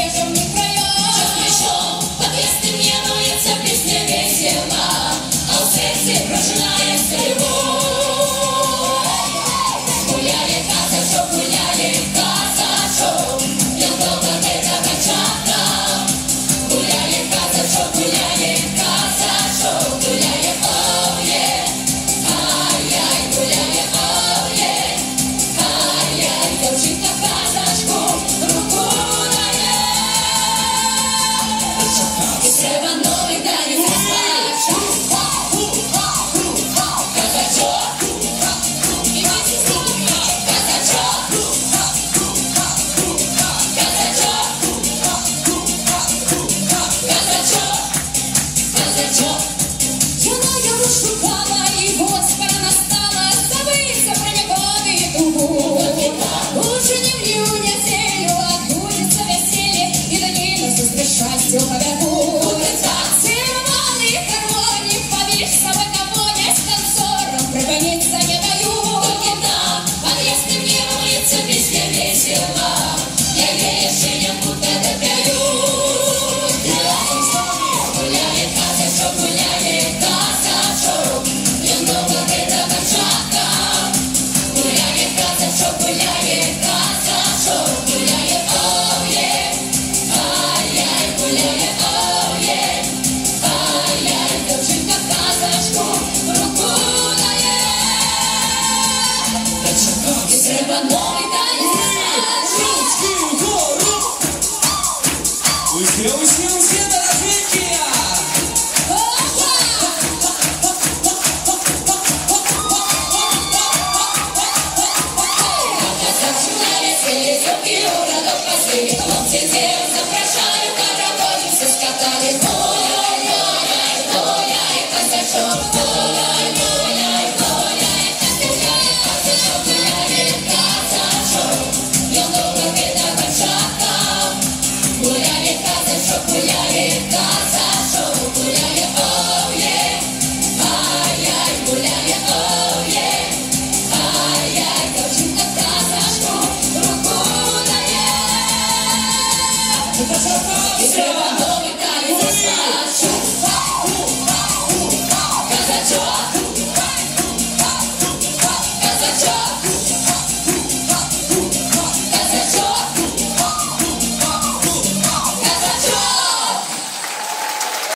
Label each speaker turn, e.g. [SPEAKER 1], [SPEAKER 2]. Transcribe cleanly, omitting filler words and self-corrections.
[SPEAKER 1] безбрежных краев. Час пришел, подъездным мне молится песня весела, а в сердце прожинается любовь. Гуляє казачок, я долго где-то бачата. Гуляє казачок, гуляє, ой-е. Ай-яй, гуляє, ой-е. Ай-яй, дівчинка казачку руку дає. І треба новий танець розпачу. Казачок, шукала, і Господа настала, забыться про негоды и тугу. Лучше не в июне селью отбудется веселье, и Данила сестре счастью поверху. Церемонный гармоник, побежь с собой кого-нибудь, с танцором припомниться не даю. Подъездным мне улица песня весела, я ей женя будто допою. Гуляет казачок, гуляет казачок, я долго где-то бачата. Гуляет казачок, гуляет, ой-е. Ай-яй, гуляє, ой-е. Ай-яй, дівчинка казачку руку дає. І треба новий танець розпачу.
[SPEAKER 2] Ручки вгору! Усі на розвідки!
[SPEAKER 1] Хлопці дів запрошаю, кадработі все скатали. Гуляй, гуляй, казачок, гуляй, гуляй, гуляй, казачок, гуляє казачок, я довго где-то бачата. Гуляє казачок, гуляє ой-е. Ай-яй, гуляє, ой-е. Ай-яй, дівчинка казачку руку дає. І треба